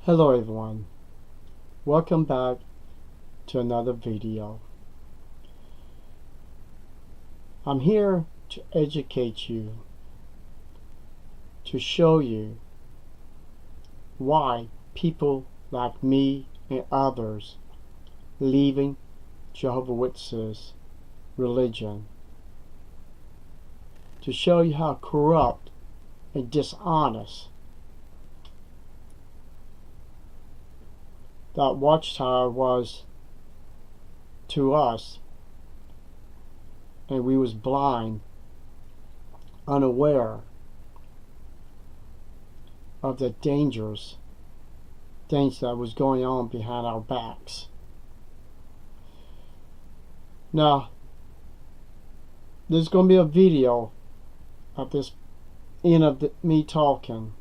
Hello everyone, welcome back to another video. I'm here to educate you, to show you why people like me and others leaving Jehovah Witnesses religion, to show you how corrupt and dishonest that watchtower was to us, and we was blind, unaware of the dangerous things that was going on behind our backs. Now, there's going to be a video of this end of me talking.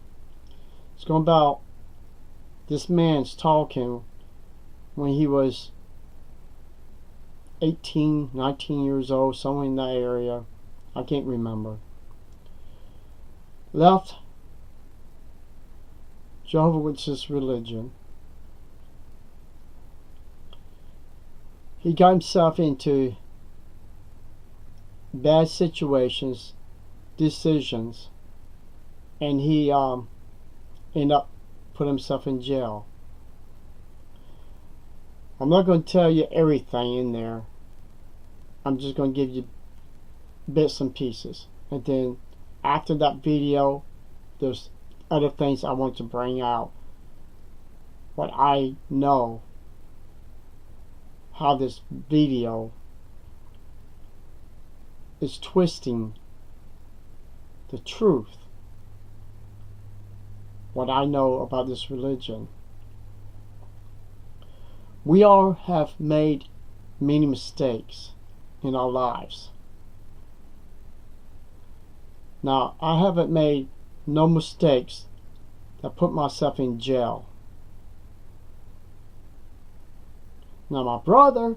It's going about this man's talking when he was 18, 19 years old, somewhere in that area. I can't remember. Left Jehovah Witnesses religion. He got himself into bad situations, decisions, and he ended up put himself in jail. I'm not going to tell you everything in there. I'm just going to give you bits and pieces. And then after that video, there's other things I want to bring out. What I know, how this video is twisting the truth. What I know about this religion. We all have made many mistakes in our lives. Now, I haven't made no mistakes that put myself in jail. Now, my brother,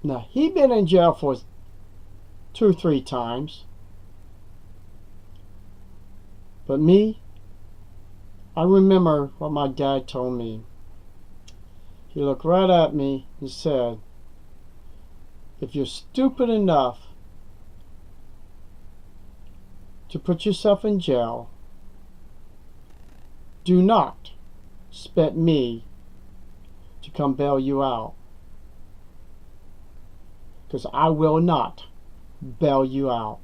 now he been in jail for 2 or 3 times. But me, I remember what my dad told me. He looked right at me and said, if you're stupid enough to put yourself in jail, do not expect me to come bail you out, because I will not bail you out.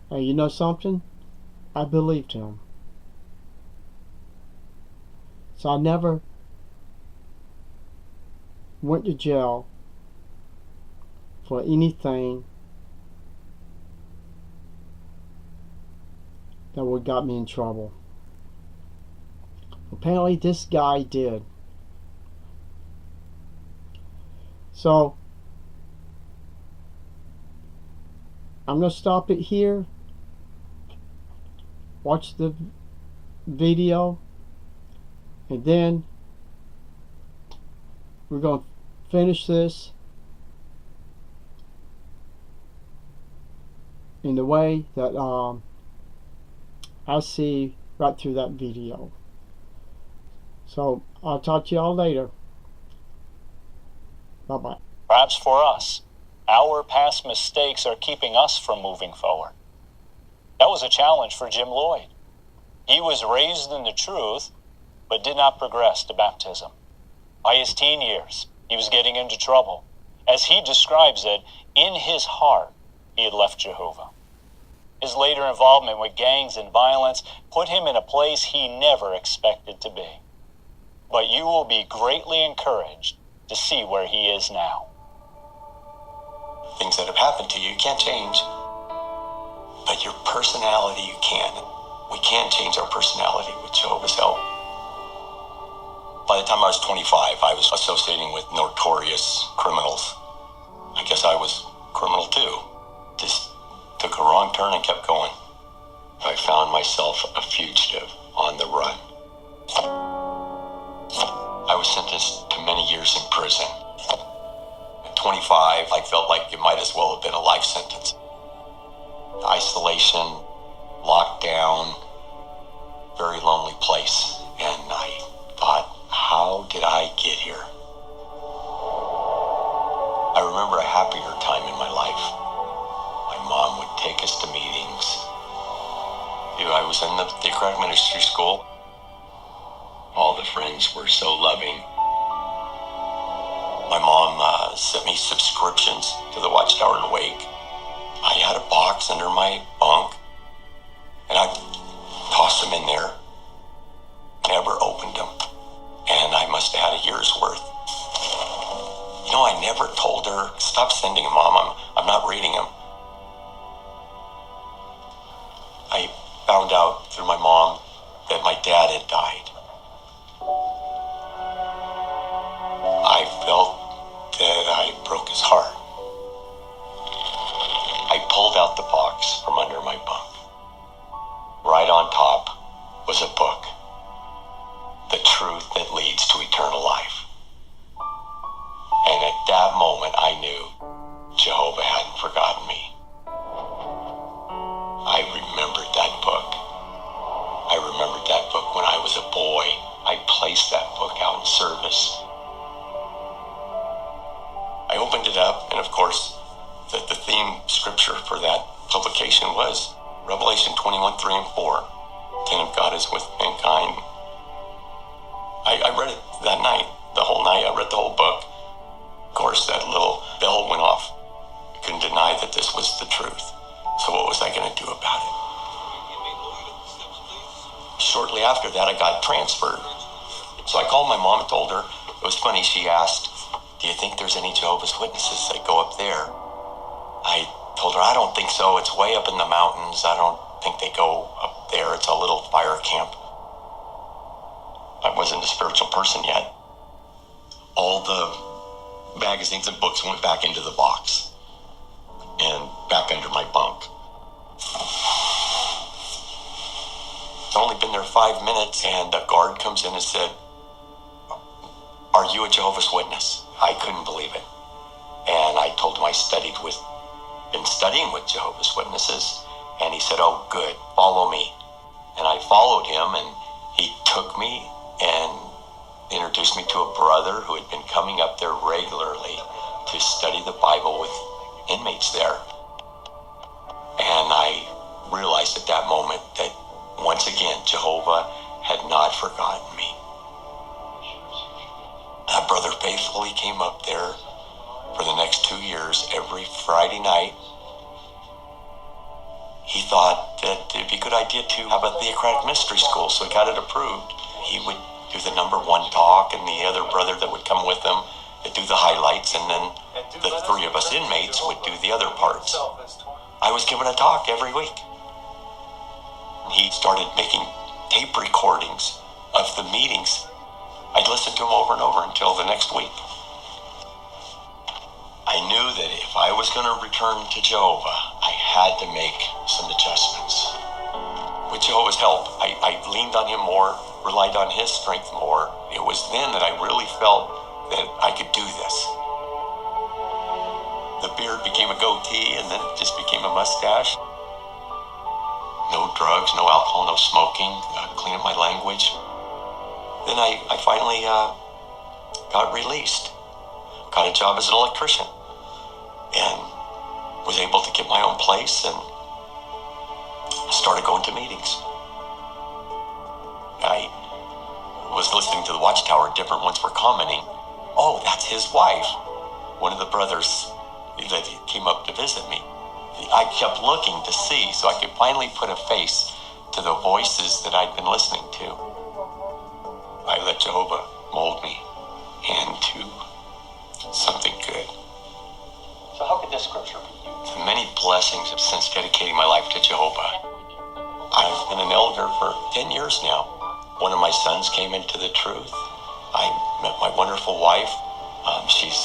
And you know something? I believed him. So I never went to jail for anything that would got me in trouble. Apparently this guy did. So I'm going to stop it here. Watch the video, and then we're going to finish this in the way that I see right through that video. So I'll talk to y'all later. Bye-bye. Perhaps for us, our past mistakes are keeping us from moving forward. That was a challenge for Jim Lloyd. He was raised in the truth, but did not progress to baptism. By his teen years, he was getting into trouble. As he describes it, in his heart, he had left Jehovah. His later involvement with gangs and violence put him in a place he never expected to be. But you will be greatly encouraged to see where he is now. Things that have happened to you can't change, but your personality you can. We can change our personality with Jehovah's help. By the time I was 25, I was associating with notorious criminals. I guess I was criminal too. Just took a wrong turn and kept going. I found myself a fugitive on the run. I was sentenced to many years in prison. At 25, I felt like it might as well have been a life sentence. Isolation, lockdown, very lonely place. And I thought, how did I get here? I remember a happier time in my life. My mom would take us to meetings. I was in the theocratic ministry school. All the friends were so loving. My mom sent me subscriptions to the Watchtower and Wake. I had a box under my bunk, and I tossed them in there. Never opened them, and I must have had a year's worth. I never told her, stop sending them, Mom. I'm not reading them. I found out through my mom that my dad had died. I felt that I broke his heart. I pulled out the box from under my bunk. Right on top was a book, The Truth That Leads to Eternal Life. And at that moment, I knew Jehovah hadn't forgotten me. I remembered that book. I remembered that book when I was a boy. I placed that book out in service. I opened it up, and of course, the theme scripture for that publication was Revelation 21:3 and 4. The intent of God is with mankind. I read it that night, the whole night. I read the whole book. Of course, that little bell went off. I couldn't deny that this was the truth. So what was I going to do about it? Shortly after that, I got transferred. So I called my mom and told her. It was funny, she asked, do you think there's any Jehovah's Witnesses that go up there? I told her, I don't think so. It's way up in the mountains. I don't think they go up there. It's a little fire camp. I wasn't a spiritual person yet. All the magazines and books went back into the box and back under my bunk. I'd only been there 5 minutes, and a guard comes in and said, are you a Jehovah's Witness? I couldn't believe it. And I told him I been studying with Jehovah's Witnesses, and he said, oh, good, follow me. And I followed him, and he took me and introduced me to a brother who had been coming up there regularly to study the Bible with inmates there. And I realized at that moment that once again, Jehovah had not forgotten me. That brother faithfully came up there for the next 2 years every Friday night. He thought that it'd be a good idea to have a theocratic ministry school, so he got it approved. He would do the number 1 talk, and the other brother that would come with him would do the highlights, and then the 3 of us inmates would do the other parts. I was given a talk every week. He started making tape recordings of the meetings. I'd listen to them over and over until the next week. I knew that if I was going to return to Jehovah, I had to make some adjustments. With Jehovah's help, I leaned on him more, relied on his strength more. It was then that I really felt that I could do this. The beard became a goatee, and then it just became a mustache. No drugs, no alcohol, no smoking, clean up my language. Then I finally got released. Got a job as an electrician, and was able to get my own place and started going to meetings. I was listening to the Watchtower, different ones were commenting, oh, that's his wife. One of the brothers that came up to visit me. I kept looking to see so I could finally put a face to the voices that I'd been listening to. I let Jehovah mold me into something good. So how could this scripture be used? Many blessings since dedicating my life to Jehovah. I've been an elder for 10 years now. One of my sons came into the truth. I met my wonderful wife. She's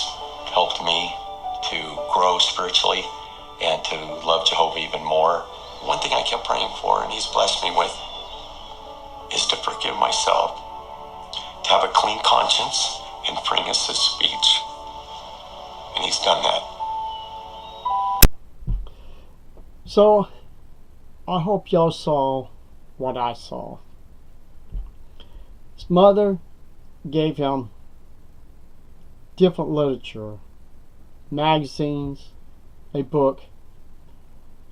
helped me to grow spiritually and to love Jehovah even more. One thing I kept praying for, and he's blessed me with, is to forgive myself, to have a clean conscience, and freeness of speech. And he's done that. So, I hope y'all saw what I saw. His mother gave him different literature, magazines, a book,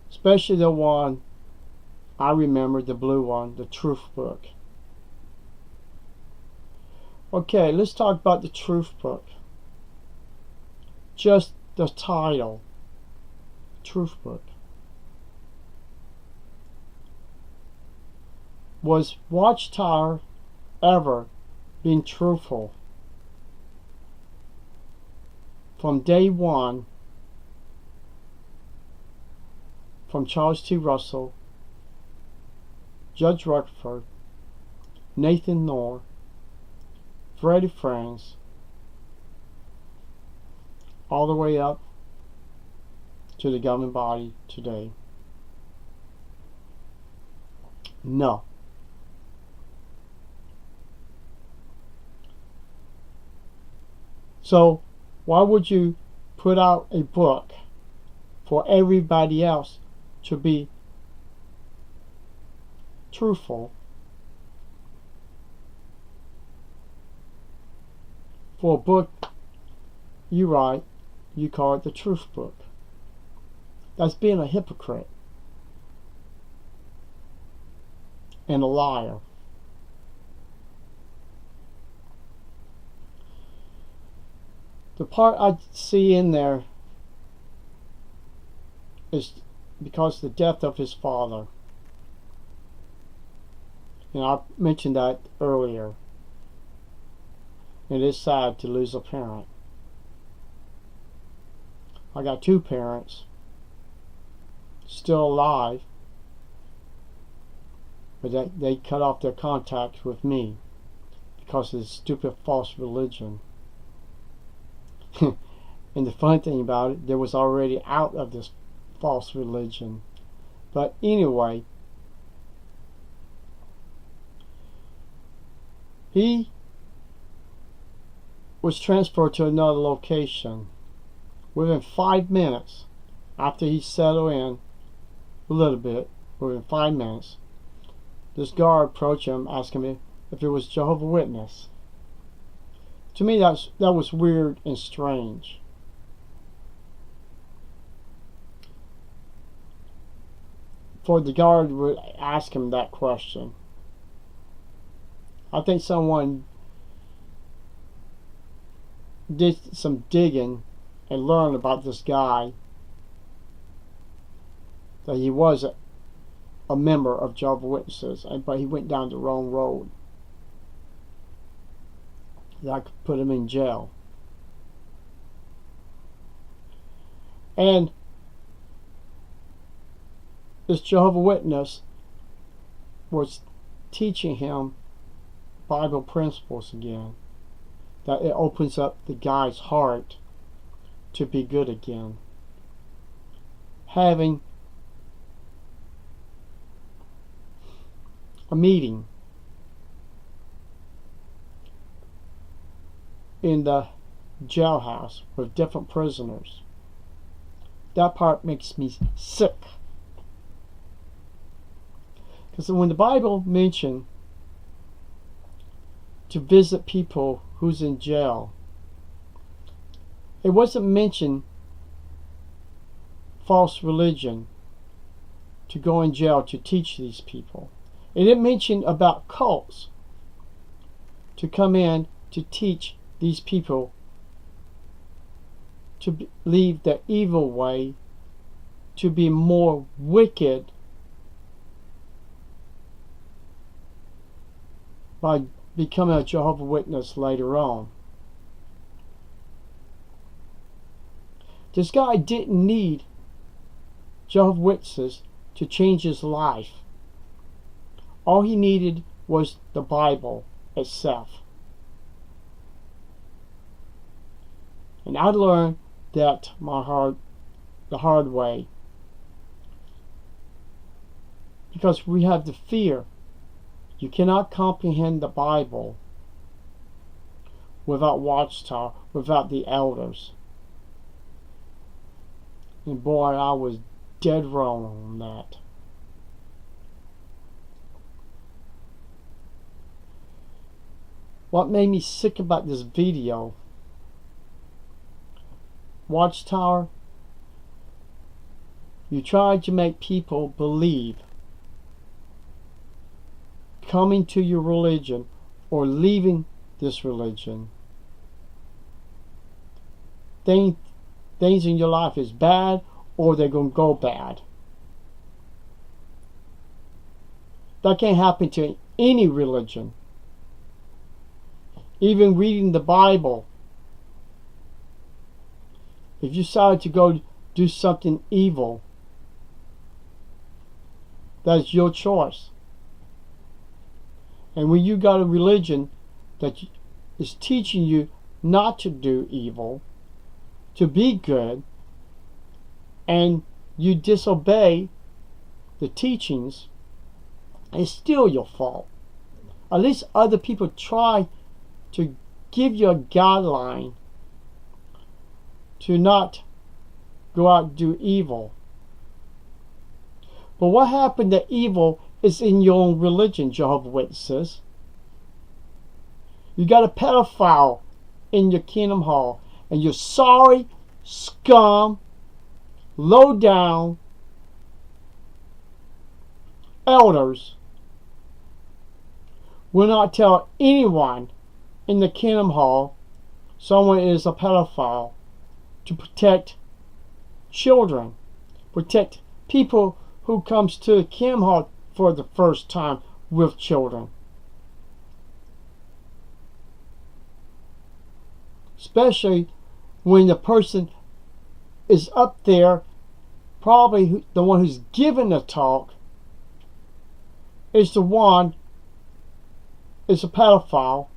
especially the one I remember, the blue one, the Truth Book. Okay, let's talk about the Truth Book. Just the title, Truth Book. Was Watchtower ever being truthful? From day one, from Charles T. Russell, Judge Rutherford, Nathan Knorr, Freddie Franz, all the way up to the governing body today? No. So why would you put out a book for everybody else to be truthful, for a book you write, you call it the Truth Book? That's being a hypocrite and a liar. The part I see in there is because of the death of his father. And I mentioned that earlier. It is sad to lose a parent. I got two parents still alive, but they cut off their contact with me because of this stupid false religion. And the funny thing about it, they was already out of this false religion. But anyway, he was transferred to another location. Within 5 minutes, after he settled in a little bit, within 5 minutes, this guard approached him, asking me if it was Jehovah's Witness. To me, that was weird and strange. For the guard would ask him that question. I think someone did some digging and learned about this guy, that he was a member of Jehovah's Witnesses, but he went down the wrong road. That could put him in jail. And this Jehovah's Witness was teaching him Bible principles again, that it opens up the guy's heart to be good again. Having a meeting in the jailhouse with different prisoners. That part makes me sick. Because when the Bible mentioned to visit people who's in jail, it wasn't mentioned false religion, to go in jail to teach these people. It didn't mention about cults to come in to teach these people to leave the evil way, to be more wicked by becoming a Jehovah's Witness later on. This guy didn't need Jehovah's Witnesses to change his life. All he needed was the Bible itself. And I learned that the hard way. Because we have the fear. You cannot comprehend the Bible without Watchtower, without the elders. And boy, I was dead wrong on that. What made me sick about this video, Watchtower, you tried to make people believe coming to your religion or leaving this religion, things in your life is bad or they're going to go bad. That can't happen to any religion. Even reading the Bible, if you decide to go do something evil, that's your choice. And when you got a religion that is teaching you not to do evil, to be good, and you disobey the teachings, it's still your fault. At least other people try to give you a guideline to not go out and do evil. But what happened that evil is in your own religion, Jehovah's Witnesses? You got a pedophile in your Kingdom Hall, and you're sorry, scum, low down elders will not tell anyone in the Kingdom Hall someone is a pedophile, to protect children, protect people who comes to the Kingdom Hall for the first time with children. Especially when the person is up there, probably the one who's giving the talk is the one is a pedophile,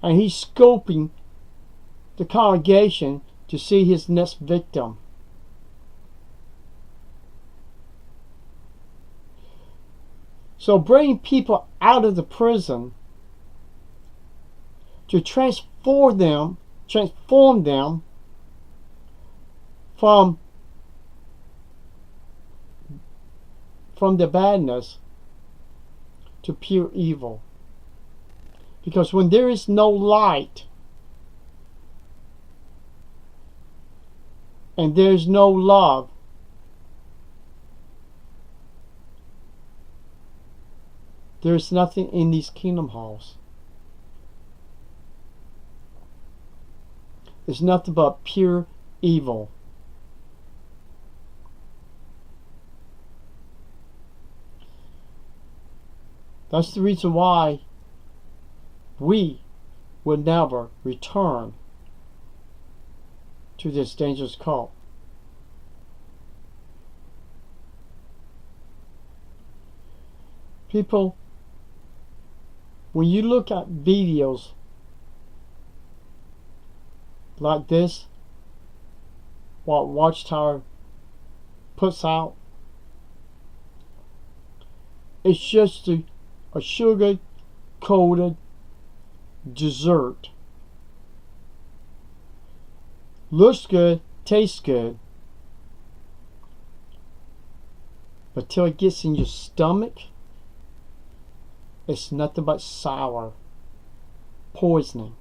and he's scoping the congregation to see his next victim. So bringing people out of the prison to transform them from the badness to pure evil. Because when there is no light and there's no love, there's nothing in these Kingdom Halls. It's nothing but pure evil. That's the reason why we will never return to this dangerous cult. People, when you look at videos like this, what Watchtower puts out, it's just a sugar-coated dessert. Looks good, tastes good, but till it gets in your stomach, it's nothing but sour, poisoning.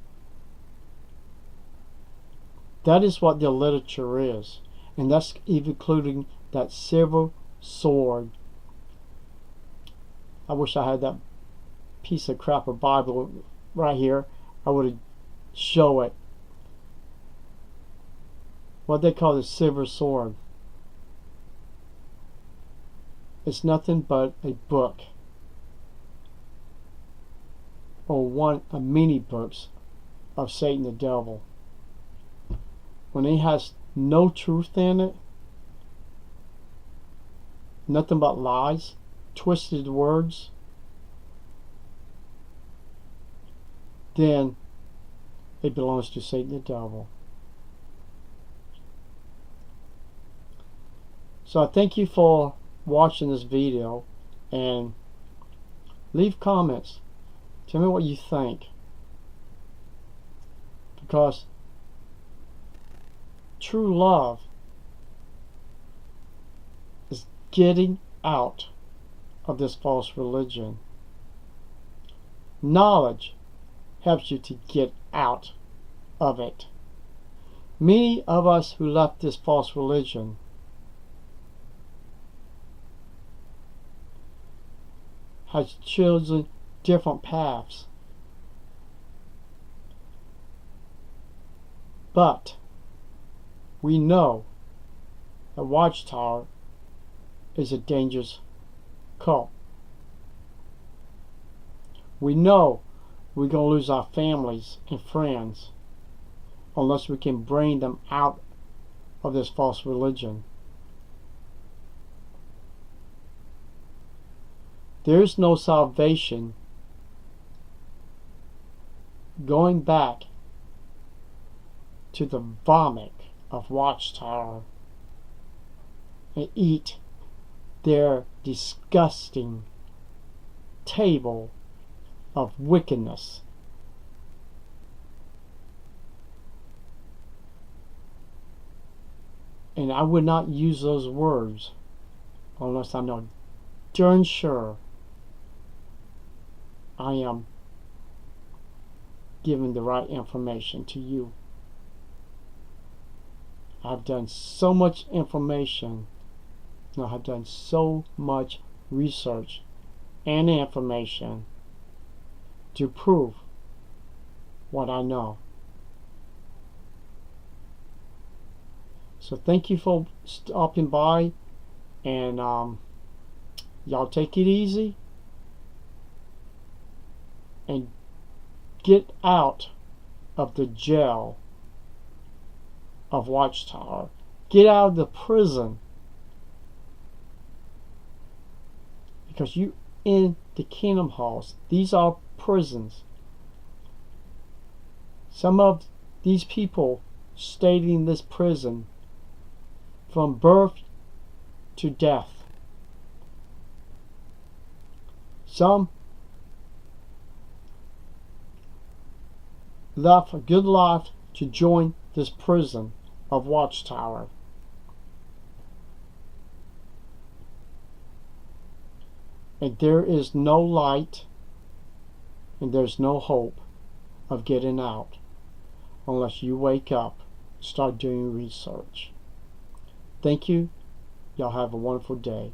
That is what the literature is, and that's even including that silver sword. I wish I had that piece of crap of Bible right here. I would show it. What they call the silver sword. It's nothing but a book, or a mini books of Satan the devil. When it has no truth in it, nothing but lies, twisted words, then it belongs to Satan the devil. So I thank you for watching this video, and leave comments. Tell me what you think, because true love is getting out of this false religion. Knowledge helps you to get out of it. Many of us who left this false religion has chosen different paths. But we know that Watchtower is a dangerous cult. We know we're going to lose our families and friends unless we can bring them out of this false religion. There is no salvation going back to the vomit of Watchtower and eat their disgusting table of wickedness. And I would not use those words unless I know darn sure I am giving the right information to you. I've done so much information, and I have done so much research and information to prove what I know. So thank you for stopping by, and y'all take it easy and get out of the jail of Watchtower. Get out of the prison, because you in the kingdom halls. These are prisons. Some of these people stayed in this prison from birth to death. Some left a good life to join this prison of Watchtower. And there is no light and there's no hope of getting out unless you wake up and start doing research. Thank you. Y'all have a wonderful day.